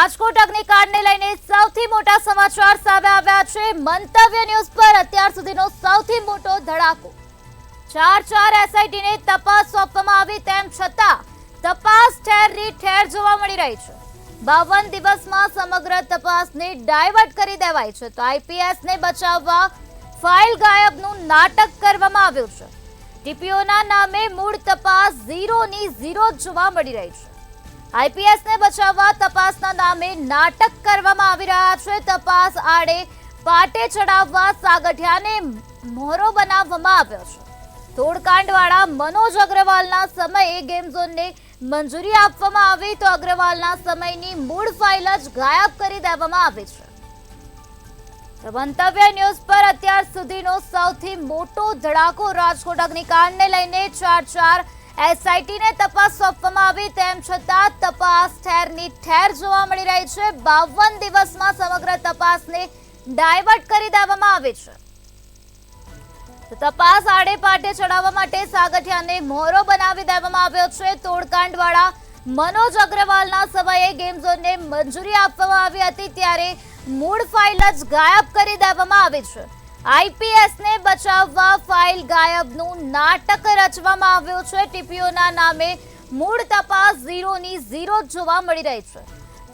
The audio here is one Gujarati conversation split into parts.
રાજકોટ અગ્નિકાંડને લઈને સૌથી મોટા સમાચાર સામે આવ્યા છે। મંતવ્ય ન્યૂઝ પર અત્યાર સુધીનો સૌથી મોટો ધડાકો। ચાર એસઆઈટીને તપાસ સોંપવામાં આવી, તેમ છતાં તપાસ ઠેરની ઠેર જોવા મળી રહી છે। 52 દિવસમાં સમગ્ર તપાસને ડાયવર્ટ કરી દેવાઈ છે, તો આઈપીએસને બચાવવા ફાઇલ ગાયબનું નાટક કરવામાં આવ્યું છે। ટીપીઓના નામે મૂળ તપાસ ઝીરોની ઝીરો જોવા મળી રહી છે। આઈપીએસને બચાવવા તપાસના નામે નાટક કરવામાં આવી રહ્યા છે। તપાસ આડે પાટે ચડાવવા સાગઠિયાને મોહરો બનાવવામાં આવ્યો છે। તોડકાંડવાળા મનોજ અગ્રવાલના સમયે ગેમ ઝોનને મંજૂરી આપવામાં આવી, તો અગ્રવાલના સમયની મૂળ ફાઇલ જ ગાયબ કરી દેવામાં આવી છે। મંતવ્ય ન્યૂઝ પર અત્યાર સુધીનો સૌથી મોટો ધડાકો। રાજકોટ અગ્નિકાંડને લઈને ચાર એસઆઈટીને તપાસ સોંપવામાં આવી, તેમ છતાં તપાસ ઠેરની ઠેર જોવા મળી રહી છે। 52 દિવસમાં સમગ્ર તપાસને ડાયવર્ટ કરી દેવામાં આવી છે। તો તપાસ આડે પાટે ચડાવવા માટે સાગઠિયાને મોહરો બનાવી દેવામાં આવ્યો છે। તોડકાંડવાળા મનોજ અગ્રવાલના સમયે ગેમ ઝોનને મંજૂરી આપવામાં આવી હતી, ત્યારે મૂળ ફાઇલ જ ગાયબ કરી દેવામાં આવી છે। આઈપીએસને બચાવવા ફાઇલ ગાયબનું નાટક રચવામાં આવ્યું છે। ટીપીઓના નામે મૂળ તપાસ ઝીરોની ઝીરો જોવા મળી રહી છે।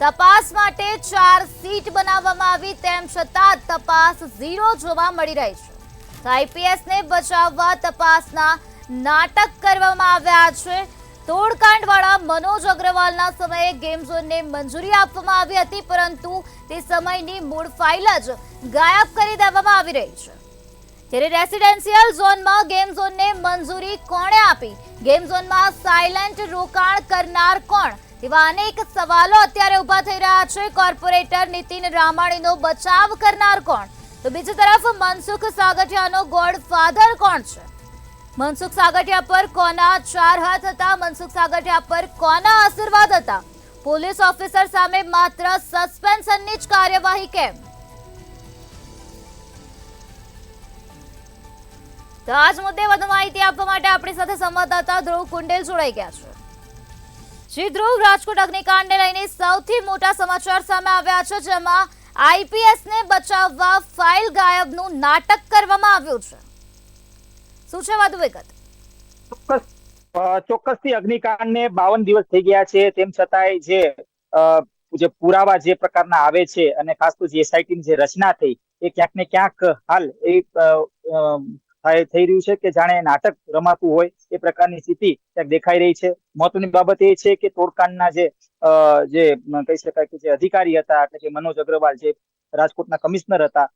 તપાસ માટે 4 સીટ બનાવવામાં આવી, તેમ છતાં તપાસ ઝીરો જોવા મળી રહી છે। આઈપીએસને બચાવવા તપાસના નાટક કરવામાં આવ્યા છે। તોડકાંડવાળા મનોજ અગ્રવાલના સમયે ગેમ ઝોનને મંજૂરી આપવામાં આવી હતી, પરંતુ તે સમયની મૂળ ફાઇલ જ ગાયબ કરી દેવામાં આવી રહી છે। ત્યારે રેસિડેન્શિયલ ઝોનમાં ગેમ ઝોનને મંજૂરી કોણે આપી? ગેમ ઝોનમાં સાયલેન્ટ રોકાણ કરનાર કોણ? તેવા અનેક સવાલો અત્યારે ઉભા થઈ રહ્યા છે। કોર્પોરેટર નીતિન રામાણીનો બચાવ કરનાર કોણ? તો બીજી તરફ મનસુખ સાગઠિયાનો ગોડફાધર કોણ છે? મનસુખ સાગઠિયા પર કોના 4 હાથ હતા? મનસુખ સાગઠિયા પર કોના આશીર્વાદ હતા? પોલીસ ઓફિસર સામે માત્ર સસ્પેન્શનની જ કાર્યવાહી કેમ? તો આજ મુદ્દે વધુ માહિતી આપવા માટે આપણી સાથે સંવાદદાતા ધ્રુવ કુંડેલ જોડાઈ ગયા છે। જી ધ્રુવ, રાજકોટ અગ્નિકાંડને લઈને સૌથી મોટા સમાચાર સામે આવ્યા છે, જેમાં આઈપીએસને બચાવવા ફાઇલ ગાયબનું નાટક કરવામાં આવ્યું છે। શું છે વધુ વિગત? ચોક્કસથી અગ્નિકાંડને 52 દિવસ થઈ ગયા છે, તેમ છતાંય જે પુરાવા જે પ્રકારના આવે છે, અને ખાસ તો જે એસઆઈટીની જે રચના થઈ એ ક્યાંક ને ક્યાંક હાલ એ થઈ રહ્યું છે કે જાણે નાટક રમાતું હોય એ પ્રકારની સ્થિતિ ક્યાંક દેખાઈ રહી છે। મહત્વની બાબત એ છે કે તોડકાંડના જે કહી શકાય કે જે અધિકારી હતા, એટલે કે મનોજ અગ્રવાલ, જે રાજકોટના કમિશનર હતા,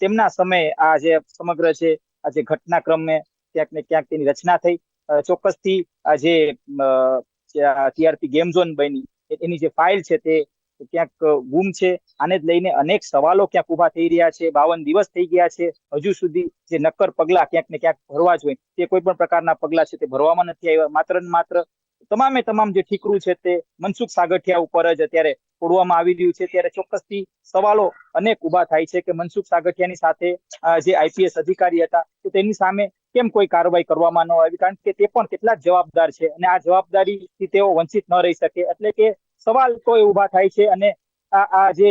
તેમના સમયે આ જે સમગ્ર છે આ જે ઘટનાક્રમે ક્યાંક ને ક્યાંક તેની રચના થઈ। ચોક્કસથી આ જે ટીઆરપી ગેમ ઝોન બની એની જે ફાઇલ છે તે ક્યાંક ગુમ છે। આને જ લઈને અનેક સવાલો ક્યાંક ઉભા થઈ રહ્યા છે। 52 દિવસ થઈ ગયા છે, હજુ સુધી જે નક્કર પગલા ક્યાંક ને ક્યાંક ભરવા જોઈએ તે કોઈ પણ પ્રકારના પગલા છે તે ભરવામાં નથી આવ્યા। માત્ર ને માત્ર તમામે તમામ જે ઠીકરું છે તે મનસુખ સાગઠિયા ઉપર જ અત્યારે છોડવામાં આવી રહ્યું છે। ત્યારે ચોક્કસથી સવાલો અનેક ઉભા થાય છે કે મનસુખ સાગઠિયાની સાથે જે આઈપીએસ અધિકારી હતા તો તેની સામે કેમ કોઈ કાર્યવાહી કરવામાં ન આવી, કારણ કે તે પણ કેટલા જવાબદાર છે અને આ જવાબદારીથી તેઓ વંચિત ન રહી શકે। એટલે કે સવાલ તો એ ઉભા થાય છે। અને આ જે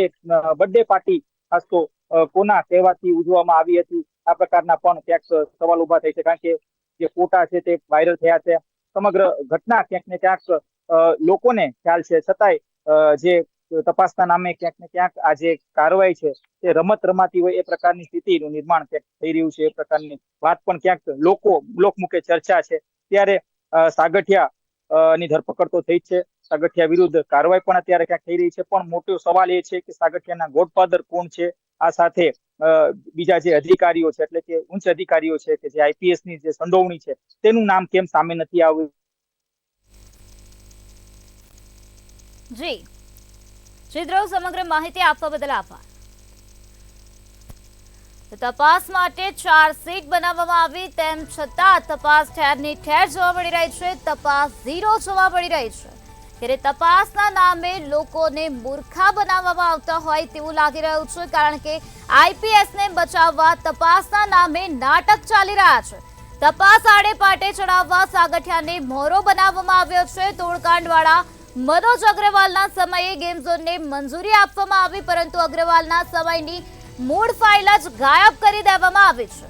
બર્થડે પાર્ટી ખાસ તો કોના કહેવાથી ઉજવવામાં આવી હતી, આ પ્રકારના પણ ક્યાંક સવાલ ઉભા થાય છે, કારણ કે જે ફોટા છે તે વાયરલ થયા છે। સમગ્ર ઘટના ક્યાંક ને ક્યાંક લોકોને ખ્યાલ છે, છતાંય જે તપાસના નામે ક્યાંક ને ક્યાંક આ જે કાર્યવાહી છે તે રમત રમાતી હોય એ પ્રકારની સ્થિતિનું નિર્માણ ક્યાંક થઈ રહ્યું છે। એ પ્રકારની વાત પણ ક્યાંક લોકમુખે ચર્ચા છે। ત્યારે સાગઠિયા ની ધરપકડ તો થઈ જ છે, સાગઠિયા વિરુદ્ધ કાર્યવાહી પણ અત્યારે ક્યાંક થઈ રહી છે, પણ મોટો સવાલ એ છે કે સાગઠિયાના ગોડફાધર કોણ છે? આ સાથે બીજા જે અધિકારીઓ છે, એટલે કે ઉચ્ચ અધિકારીઓ છે કે જે આઈપીએસ ની જે સંડોવણી છે તેનું નામ કેમ સામે નથી આવ્યું? જી ધ્રુવ, સમગ્ર માહિતી આપવા બદલ આભાર। તપાસ માટે 4 સીટ બનાવવામાં આવી, તેમ છતાં તપાસ ઠેરની ઠેર જોવા મળી રહી છે। તપાસ ઝીરો જોવા મળી રહી છે। ત્યારે તપાસના નામે લોકોને મૂર્ખા બનાવવામાં આવતા હોય તેવું લાગી રહ્યું છે, કારણ કે આઈપીએસને બચાવવા તપાસના નામે નાટક ચાલી રહ્યા છે। તપાસ આડે પાટે ચડાવવા સાગઠિયાને મોહરો બનાવવામાં આવ્યો છે। તોડકાંડવાળા મનોજ અગ્રવાલના સમયે ગેમ ઝોનને મંજૂરી આપવામાં આવી, પરંતુ અગ્રવાલના સમયની મૂળ ફાઇલ જ ગાયબ કરી દેવામાં આવી છે.